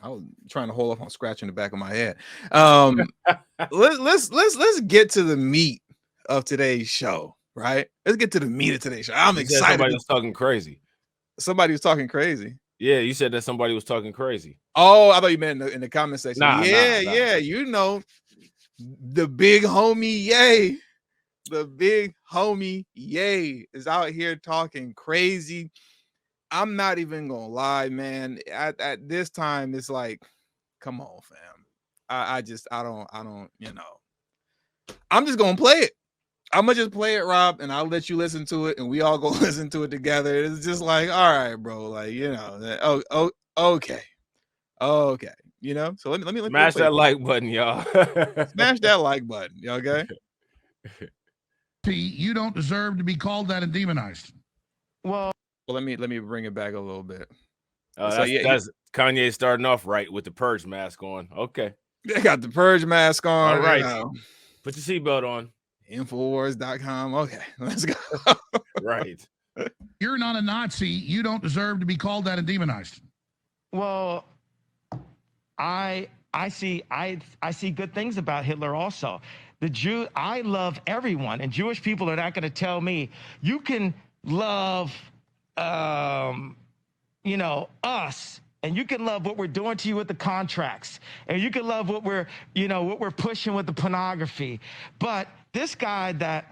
I was trying to hold off on scratching the back of my head. Let's get to the meat of today's show, right? Let's get to the meat of today's show. I'm You said excited. somebody was talking crazy. Somebody was talking crazy. Yeah, you said that somebody was talking crazy. Oh, I thought you meant in the comment section. Nah. Yeah. You know, the big homie, yay. The big homie, yay, is out here talking crazy. I'm not even gonna lie, man. At this time, it's like, come on, fam. I don't, you know. I'm just gonna play it. I'm gonna just play it, Rob, and I'll let you listen to it, and we all go listen to it together. It's just like, all right, bro, like, you know, okay, you know. So let me smash that like button, y'all. Smash that like button, okay? You don't deserve to be called that and demonized. Well, let me bring it back a little bit. So that's Kanye starting off right with the purge mask on. Okay, they got the purge mask on. All right, you know. Put your seatbelt on. Infowars.com. Okay, let's go. Right. You're not a Nazi. You don't deserve to be called that and demonized. Well, I see good things about Hitler also. I love everyone, and Jewish people are not going to tell me you can love, you know, us, and you can love what we're doing to you with the contracts, and you can love what we're pushing with the pornography. But this guy that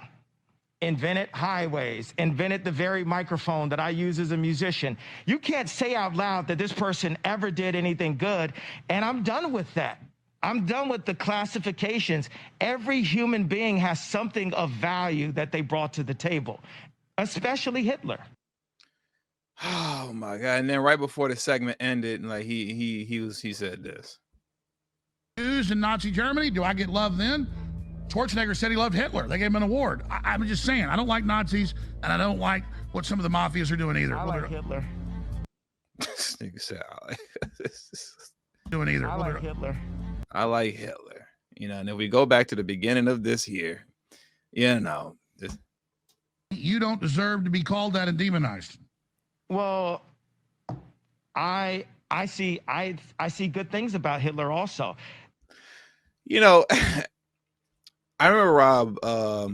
invented highways, invented the very microphone that I use as a musician, you can't say out loud that this person ever did anything good, and I'm done with that. I'm done with the classifications. Every human being has something of value that they brought to the table, especially Hitler. Oh my God. And then right before the segment ended, like he said this. Jews in Nazi Germany, do I get love then? Schwarzenegger said he loved Hitler. They gave him an award. I'm just saying, I don't like Nazis, and I don't like what some of the mafias are doing either. I like Hitler. This nigga said I like doing either. I like Hitler. I like Hitler. You know, and if we go back to the beginning of this year, you know, you don't deserve to be called that and demonized. Well, I see good things about Hitler also. You know, I remember Rob, a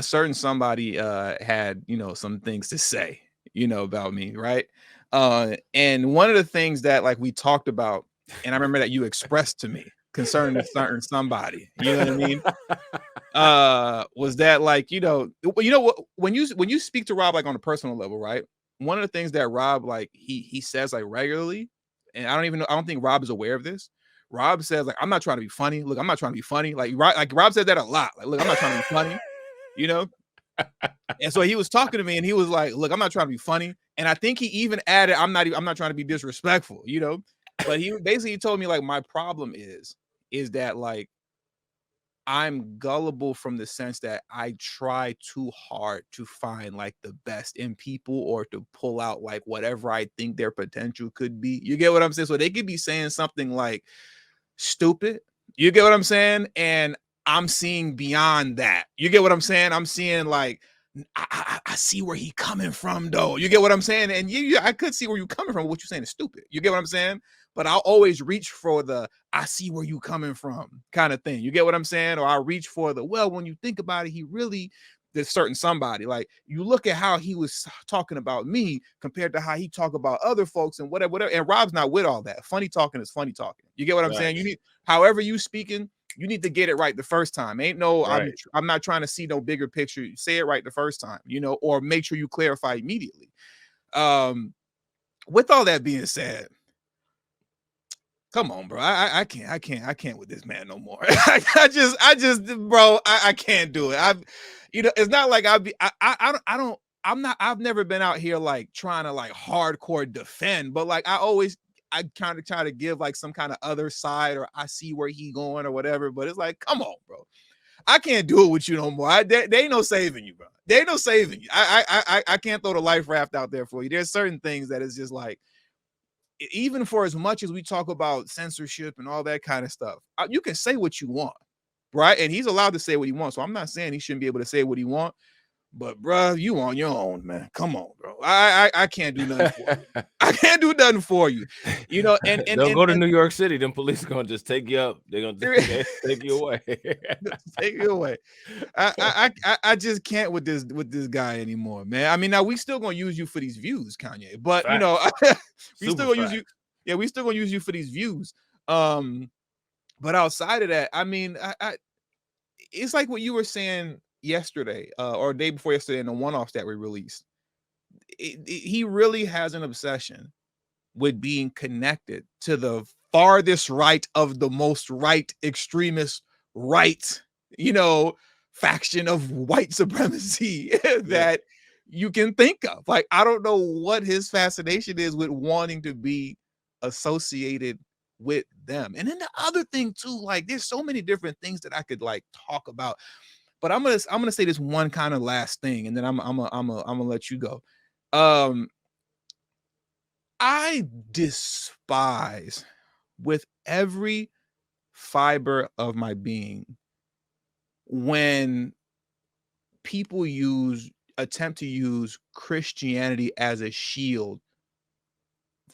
certain somebody had, you know, some things to say, you know, about me, right? And one of the things that like we talked about, and I remember that you expressed to me concerning a certain somebody, you know what I mean? Was that like, you know what, when you speak to Rob like on a personal level, right? One of the things that Rob like he says like regularly, and I don't think Rob is aware of this. Rob says like, I'm not trying to be funny. Look, I'm not trying to be funny. Like Rob said that a lot. Like, look, I'm not trying to be funny, you know? And so he was talking to me and he was like, look, I'm not trying to be funny. And I think he even added, I'm not trying to be disrespectful, you know? But he basically told me like, my problem is that like, I'm gullible from the sense that I try too hard to find like the best in people or to pull out like whatever I think their potential could be. You get what I'm saying? So they could be saying something like stupid. You get what I'm saying? And I'm seeing beyond that. You get what I'm saying? I'm seeing like, I see where he coming from though. You get what I'm saying? And I could see where you coming from. What you're saying is stupid. You get what I'm saying? But I'll always reach for the I see where you coming from kind of thing. You get what I'm saying? Or I'll reach for the, well, when you think about it, he really did certain somebody. Like you look at how he was talking about me compared to how he talk about other folks and whatever. And Rob's not with all that. Funny talking is funny talking. You get what I'm saying? You need, however you speaking, you need to get it right the first time. Ain't no, I'm not trying to see no bigger picture. Say it right the first time, you know, or make sure you clarify immediately. With all that being said, come on, bro. I can't with this man no more. I just, bro, I can't do it. You know, it's not like I've never been out here like trying to like hardcore defend, but like I kind of try to give like some kind of other side or I see where he going or whatever. But it's like, come on, bro. I can't do it with you no more. They ain't no saving you, bro. They ain't no saving you. I can't throw the life raft out there for you. There's certain things that is just like, even for as much as we talk about censorship and all that kind of stuff, you can say what you want, right? And he's allowed to say what he wants. So I'm not saying he shouldn't be able to say what he wants, But bro, you on your own, man. Come on, bro. I can't do nothing for you. I can't do nothing for you. You know, and they'll go to New York City. Them police are gonna just take you up. They're gonna take you away. Take you away. I just can't with this guy anymore, man. I mean, now we still gonna use you for these views, Kanye. But Fact. you know, we Super still gonna use fact. you. Yeah, we still gonna use you for these views. But outside of that, I mean, it's like what you were saying yesterday, or day before yesterday in the one-offs that we released. He really has an obsession with being connected to the farthest right of the most right extremist right, you know, faction of white supremacy that you can think of. Like, I don't know what his fascination is with wanting to be associated with them. And then the other thing too, like there's so many different things that I could like talk about, but I'm gonna say this one kind of last thing, and then I'm gonna let you go. I despise with every fiber of my being when people attempt to use Christianity as a shield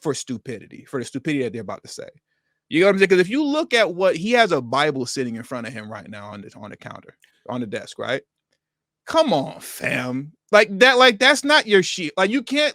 for stupidity, for the stupidity that they're about to say. You know what I'm saying? Because if you look at what he has, a Bible sitting in front of him right now on the counter, on the desk, right? Come on, fam. Like that's not your shit. You can't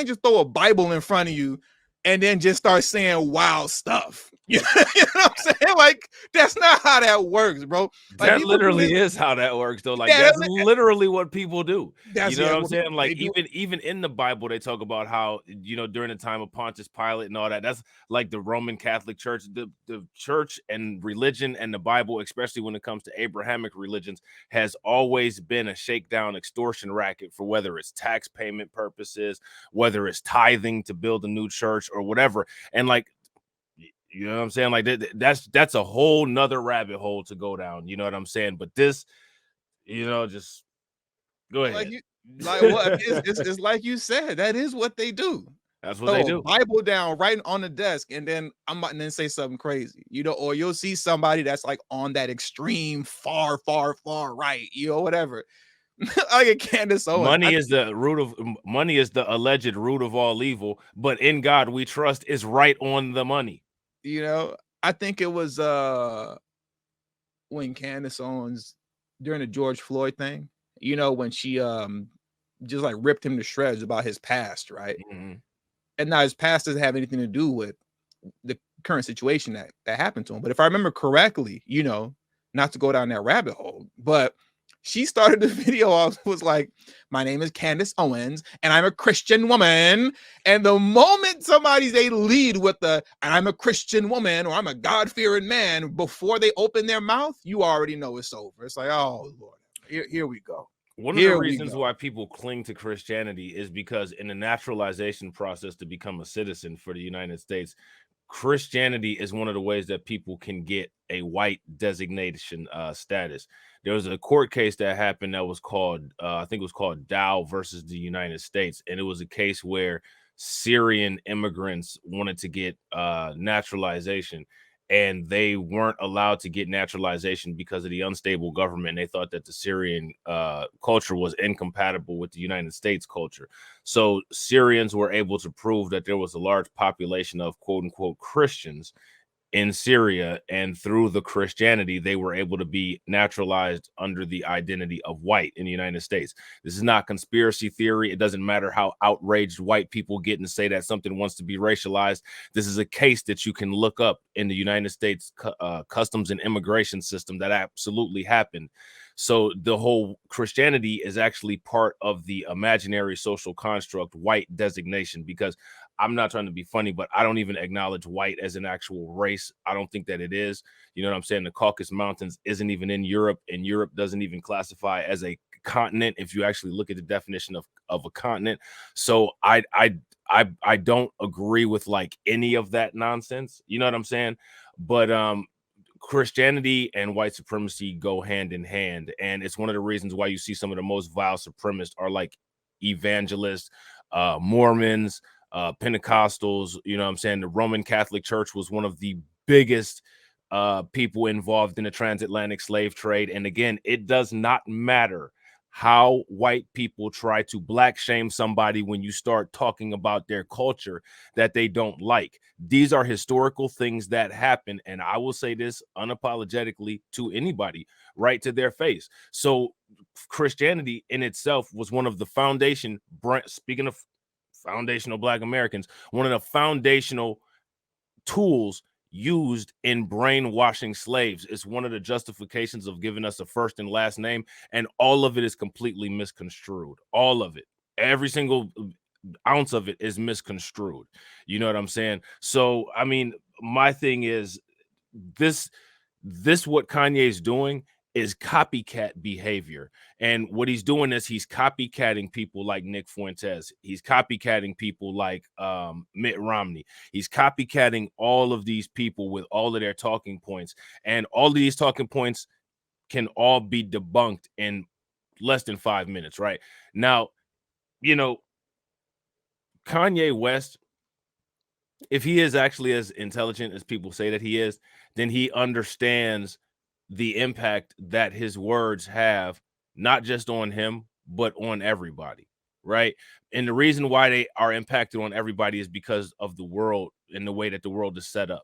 just throw a Bible in front of you and then just start saying wild stuff. You know what I'm saying? Like, that's not how that works, bro. Like, that literally is how that works, though. Like, that's literally what people do. You know what I'm saying? Like, even in the Bible, they talk about how, you know, during the time of Pontius Pilate and all that, that's like the Roman Catholic Church, the church and religion and the Bible, especially when it comes to Abrahamic religions, has always been a shakedown extortion racket for whether it's tax payment purposes, whether it's tithing to build a new church or whatever. And like, you know what I'm saying? Like that's a whole nother rabbit hole to go down. You know what I'm saying? But this, you know, just go ahead. It's like you said, that is what they do. That's what they do. Bible down right on the desk, and then say something crazy, you know, or you'll see somebody that's like on that extreme far right, you know, whatever. Like Candace Owens. Money is the alleged root of all evil, but in God we trust is right on the money. You know, I think it was when Candace Owens, during the George Floyd thing, you know, when she just like ripped him to shreds about his past, right? Mm-hmm. And now his past doesn't have anything to do with the current situation that happened to him. But if I remember correctly, you know, not to go down that rabbit hole, but she started the video off, was like, my name is Candace Owens and I'm a Christian woman. And the moment they lead with and I'm a Christian woman or I'm a God-fearing man, before they open their mouth, you already know it's over. It's like, oh Lord, here we go. One of the reasons why people cling to Christianity is because in the naturalization process to become a citizen for the United States, Christianity is one of the ways that people can get a white designation status. There was a court case that happened that was called, I think it was called Dow versus the United States. And it was a case where Syrian immigrants wanted to get naturalization, and they weren't allowed to get naturalization because of the unstable government. They thought that the Syrian culture was incompatible with the United States culture. So Syrians were able to prove that there was a large population of quote unquote Christians in Syria, and through the Christianity, they were able to be naturalized under the identity of white in the United States. This is not conspiracy theory. It doesn't matter how outraged white people get and say that something wants to be racialized. This is a case that you can look up in the United States customs and immigration system that absolutely happened. So the whole Christianity is actually part of the imaginary social construct white designation, because I'm not trying to be funny, but I don't even acknowledge white as an actual race. I don't think that it is. You know what I'm saying? The Caucasus Mountains isn't even in Europe, and Europe doesn't even classify as a continent if you actually look at the definition of a continent. So I don't agree with like any of that nonsense. You know what I'm saying? But Christianity and white supremacy go hand in hand, and it's one of the reasons why you see some of the most vile supremacists are like evangelists, Mormons, Pentecostals. You know what I'm saying? The Roman Catholic Church was one of the biggest people involved in the transatlantic slave trade. And again, it does not matter how white people try to black shame somebody when you start talking about their culture that they don't like. These are historical things that happen, and I will say this unapologetically to anybody, right to their face. So Christianity in itself was one of the foundation, speaking of foundational Black Americans, one of the foundational tools used in brainwashing slaves. It's one of the justifications of giving us a first and last name, and all of it is completely misconstrued. All of it, every single ounce of it is misconstrued. You know what I'm saying? So, I mean, my thing is this what Kanye's doing is copycat behavior. And what he's doing is he's copycatting people like Nick Fuentes. He's copycatting people like Mitt Romney. He's copycatting all of these people with all of their talking points. And all of these talking points can all be debunked in less than 5 minutes, right? Now, you know, Kanye West, if he is actually as intelligent as people say that he is, then he understands the impact that his words have, not just on him, but on everybody, right? And the reason why they are impacted on everybody is because of the world and the way that the world is set up.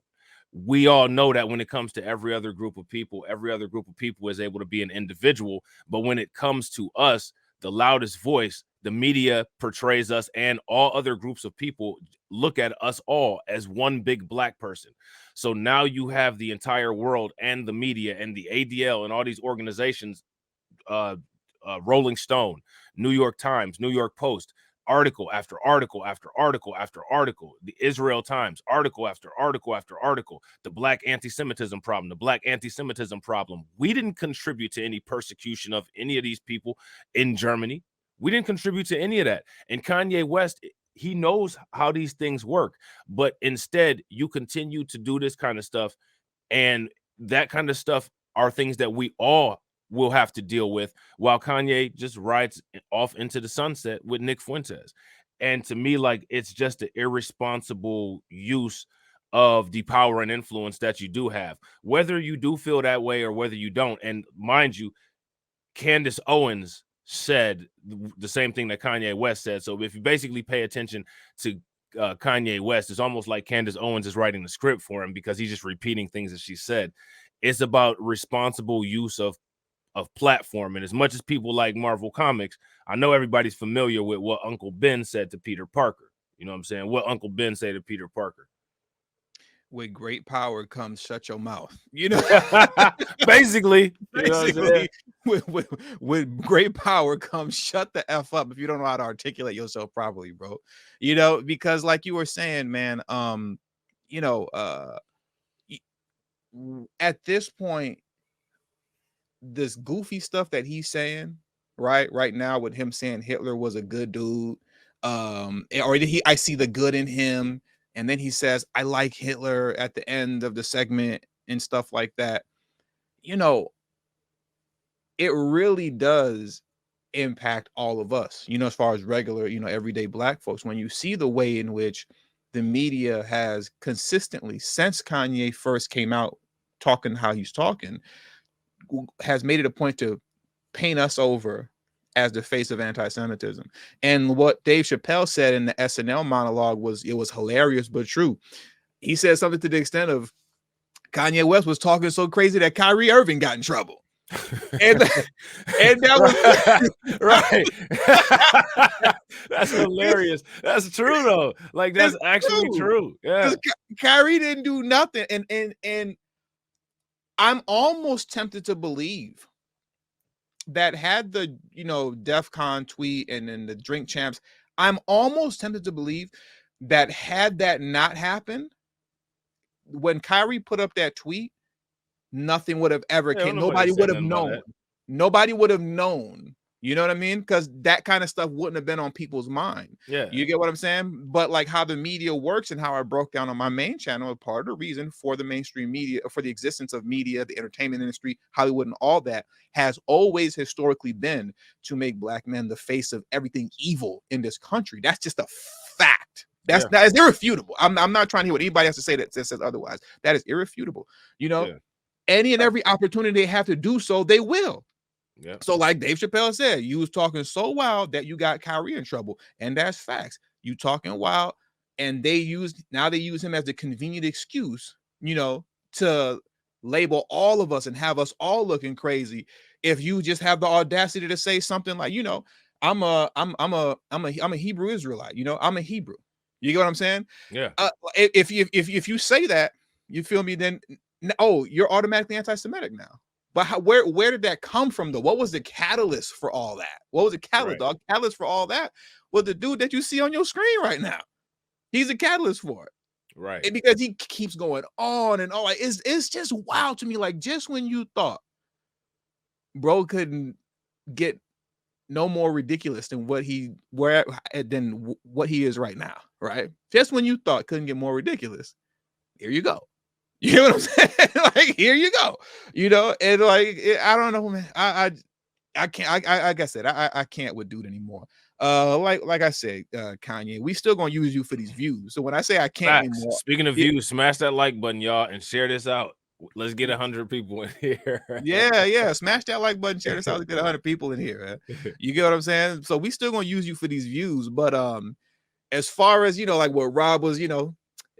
We all know that when it comes to every other group of people is able to be an individual. But when it comes to us, the loudest voice, the media portrays us and all other groups of people look at us all as one big black person. So now you have the entire world and the media and the ADL and all these organizations, Rolling Stone, New York Times, New York Post, article after article after article after article, the Israel Times, article after article after article, the black anti-Semitism problem, the black anti-Semitism problem. We didn't contribute to any persecution of any of these people in Germany. We didn't contribute to any of that. And Kanye West, he knows how these things work, but instead you continue to do this kind of stuff. And that kind of stuff are things that we all will have to deal with, while Kanye just rides off into the sunset with Nick Fuentes. And to me, like, it's just an irresponsible use of the power and influence that you do have, whether you do feel that way or whether you don't. And mind you, Candace Owens said the same thing that Kanye West said. So if you basically pay attention to Kanye West, it's almost like Candace Owens is writing the script for him, because he's just repeating things that she said. It's about responsible use of platform. And as much as people like Marvel Comics, I know everybody's familiar with what Uncle Ben said to Peter Parker. You know what I'm saying? What Uncle Ben said to Peter Parker. With great power comes shut your mouth. You know, basically, basically, you know with great power comes shut the F up if you don't know how to articulate yourself properly, bro. You know, because like you were saying, man, you know, at this point, this goofy stuff that he's saying right now, with him saying Hitler was a good dude, or I see the good in him, and then he says I like Hitler at the end of the segment and stuff like that. You know, it really does impact all of us, you know, as far as regular, you know, everyday black folks, when you see the way in which the media has consistently, since Kanye first came out talking how he's talking, has made it a point to paint us over as the face of anti-Semitism. And what Dave Chappelle said in the SNL monologue was hilarious but true. He said something to the extent of Kanye West was talking so crazy that Kyrie Irving got in trouble. and that was right. That's hilarious. That's true though. Like, that's actually true. Yeah. Kyrie didn't do nothing. And I'm almost tempted to believe that had the, you know, DEF CON tweet and then the Drink Champs, I'm almost tempted to believe that had that not happened, when Kyrie put up that tweet, nothing would have ever came. Nobody would have known. Nobody would have known. You know what I mean? Because that kind of stuff wouldn't have been on people's mind. Yeah. You get what I'm saying? But like how the media works and how I broke down on my main channel, part of the reason for the mainstream media, for the existence of media, the entertainment industry, Hollywood, and all that, has always historically been to make black men the face of everything evil in this country. That's just a fact. That is irrefutable. I'm not trying to hear what anybody has to say that says otherwise. That is irrefutable. You know, any and every opportunity they have to do so, they will. Yeah. So like Dave Chappelle said, you was talking so wild that you got Kyrie in trouble, and that's facts. You talking wild, and they use him as the convenient excuse, to label all of us and have us all looking crazy. If you just have the audacity to say something like, I'm a Hebrew Israelite, I'm a Hebrew. You get what I'm saying? Yeah. If you say that, you feel me? Then you're automatically anti-Semitic now. But where did that come from though? What was the catalyst for all that? What was the catalyst, dog? Catalyst for all that was the dude that you see on your screen right now. He's a catalyst for it. Right. And because he keeps going on and on. Like, it's just wild to me. Like, just when you thought bro couldn't get no more ridiculous than what he is right now, right? Just when you thought couldn't get more ridiculous, here you go. You know what I'm saying? Like, here you go. And like, I don't know, man. I can't. Like I said, I can't with dude anymore. Like I said, Kanye, we still gonna use you for these views. So when I say I can't anymore, speaking of views, smash that like button, y'all, and share this out. Let's get 100 people in here. Yeah. Smash that like button, share this out. Let's get 100 people in here. Man. You get what I'm saying? So we still gonna use you for these views, but as far as like what Rob was,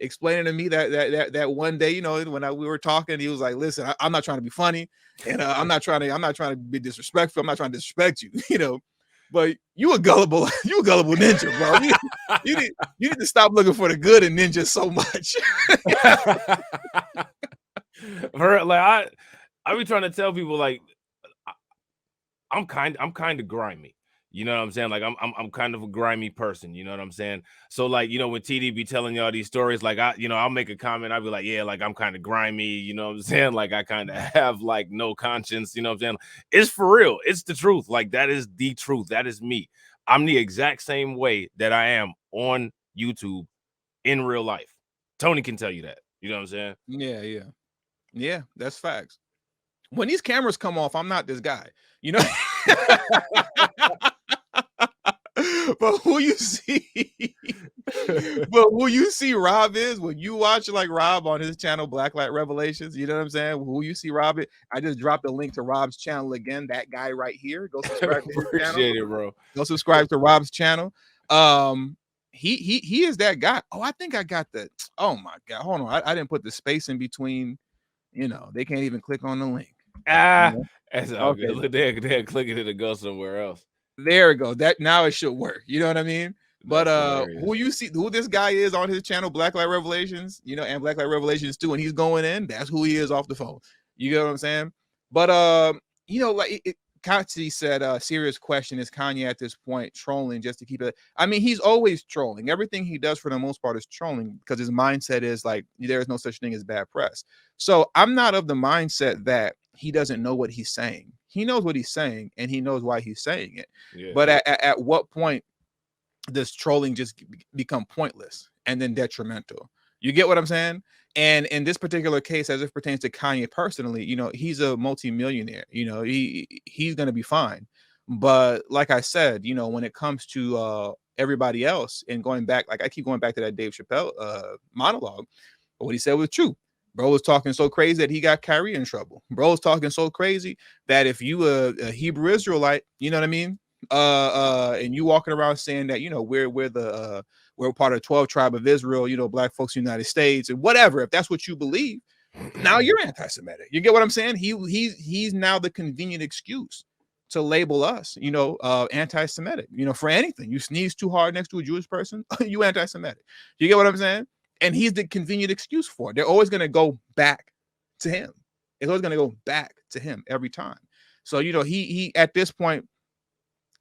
explaining to me that one day, when we were talking, he was like, "Listen, I'm not trying to be funny, and I'm not trying to be disrespectful. I'm not trying to disrespect you, but you a gullible ninja, bro. You need to stop looking for the good in ninjas so much." Like I be trying to tell people, like, I'm kind of grimy. You know what I'm saying? Like I'm kind of a grimy person. You know what I'm saying? So like, when TD be telling y'all these stories, like I'll make a comment. I'll be like, yeah, like I'm kind of grimy. You know what I'm saying? Like I kind of have like no conscience. You know what I'm saying? It's for real. It's the truth. Like that is the truth. That is me. I'm the exact same way that I am on YouTube in real life. Tony can tell you that. You know what I'm saying? Yeah. That's facts. When these cameras come off, I'm not this guy. But who you see Rob is when you watch like Rob on his channel, Blacklight Revelations. You know what I'm saying? Who you see Rob it. I just dropped a link to Rob's channel again. That guy right here. Go subscribe to his channel. Appreciate it, bro. Go subscribe to Rob's channel. He is that guy. Oh, I think I got the. Oh my god, hold on. I didn't put the space in between. They can't even click on the link. That's all good. Look, they're clicking it to go somewhere else. There we go. That now it should work. You know what I mean? But who this guy is on his channel, Blacklight Revelations, and Blacklight Revelations 2, and he's going in, that's who he is off the phone. You get what I'm saying? But like Katsi said, serious question, is Kanye at this point trolling just to keep it? I mean, he's always trolling. Everything he does for the most part is trolling because his mindset is like there is no such thing as bad press. So I'm not of the mindset that he doesn't know what he's saying. He knows what he's saying and he knows why he's saying it. Yeah. But at what point does trolling just become pointless and then detrimental? You get what I'm saying? And in this particular case, as it pertains to Kanye personally, he's a multimillionaire. He's going to be fine. But like I said, when it comes to everybody else and going back, like I keep going back to that Dave Chappelle monologue, but what he said was true. Bro was talking so crazy that he got Kyrie in trouble. Bro was talking so crazy that if you a Hebrew Israelite, you know what I mean? And you walking around saying that, we're part of the 12 tribe of Israel, black folks in the United States and whatever, if that's what you believe, now you're anti-Semitic. You get what I'm saying? He's now the convenient excuse to label us, anti-Semitic, for anything. You sneeze too hard next to a Jewish person, you anti-Semitic. You get what I'm saying? And he's the convenient excuse for it. They're always going to go back to him. It's always going to go back to him every time. So, he at this point,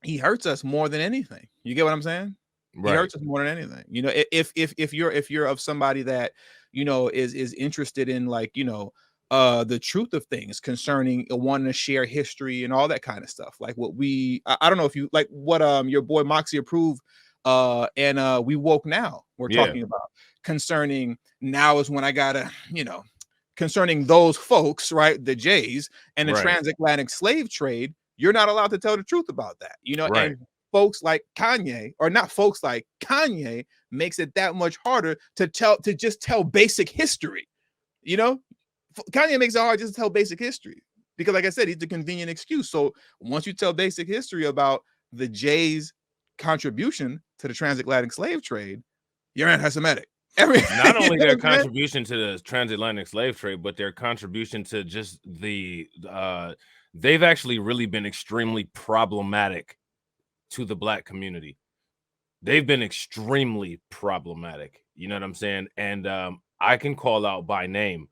he hurts us more than anything. You get what I'm saying? Right. He hurts us more than anything. If you're of somebody that, is interested in like, the truth of things concerning wanting to share history and all that kind of stuff. Like what I don't know if you like what your boy Moxie approved and We Woke Now we're talking about concerning now is when I gotta, concerning those folks, right? The Jays and the transatlantic slave trade. You're not allowed to tell the truth about that, and folks like Kanye, or not folks like Kanye, makes it that much harder to just tell basic history. Kanye makes it hard just to tell basic history. because like I said, it's a convenient excuse. So once you tell basic history about the Jays' contribution to the transatlantic slave trade, you're anti-Semitic. Not only their contribution to the transatlantic slave trade, but their contribution to just the they've actually really been extremely problematic to the Black community. They've been extremely problematic. You know what I'm saying? And I can call out by name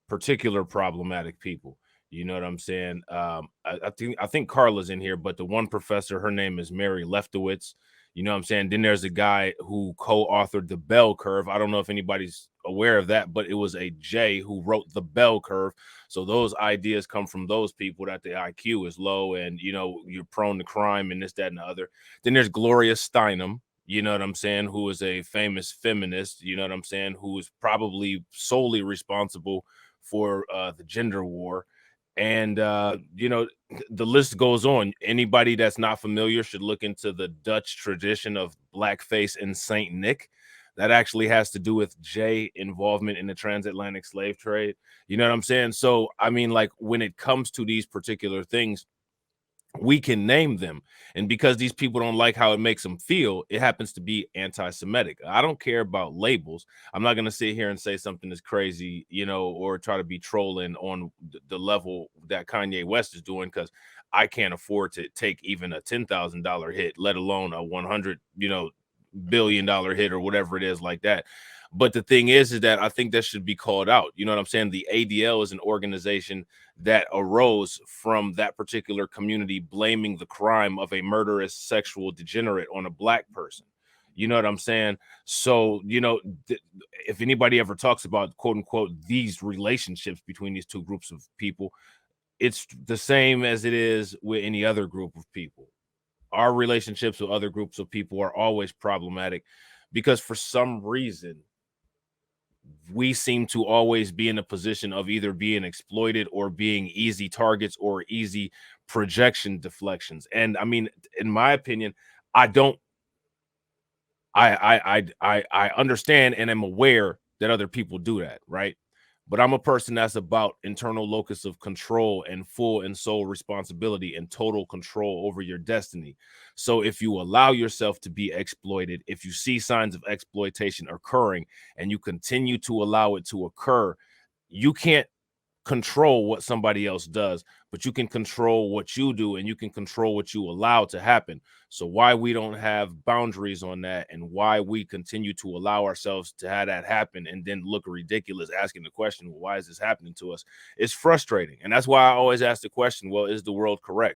particular problematic people. You know what I'm saying? I think Carla's in here, but the one professor, her name is Mary Leftowitz. You know what I'm saying? Then there's a guy who co-authored the bell curve. I don't know if anybody's aware of that, but it was a J who wrote the bell curve. So those ideas come from those people, that the IQ is low and, you know, you're prone to crime and this, that, and the other. Then there's Gloria Steinem, you know what I'm saying, who is a famous feminist, you know what I'm saying, who is probably solely responsible for the gender war. And, you know, the list goes on. Anybody that's not familiar should look into the Dutch tradition of blackface and Saint Nick. That actually has to do with Jay involvement in the transatlantic slave trade. You know what I'm saying? So, I mean, like when it comes to these particular things, we can name them. And because these people don't like how it makes them feel, it happens to be anti-Semitic. I don't care about labels. I'm not going to sit here and say something is crazy, you know, or try to be trolling on the level that Kanye West is doing, because I can't afford to take even a $10,000 hit, let alone a 100, you know, billion-dollar hit or whatever it is like that. But the thing is that I think that should be called out. You know what I'm saying? The ADL is an organization that arose from that particular community blaming the crime of a murderous sexual degenerate on a Black person. You know what I'm saying? So, you know, if anybody ever talks about, quote unquote, these relationships between these two groups of people, it's the same as it is with any other group of people. Our relationships with other groups of people are always problematic because for some reason, we seem to always be in a position of either being exploited or being easy targets or easy projection deflections. And I mean, in my opinion, I understand and am aware that other people do that, right? But I'm a person that's about internal locus of control and full and sole responsibility and total control over your destiny. So if you allow yourself to be exploited, if you see signs of exploitation occurring and you continue to allow it to occur, you can't control what somebody else does, but you can control what you do and you can control what you allow to happen. So why we don't have boundaries on that and why we continue to allow ourselves to have that happen and then look ridiculous asking the question, well, why is this happening to us? It's frustrating. And that's why I always ask the question, well, is the world correct?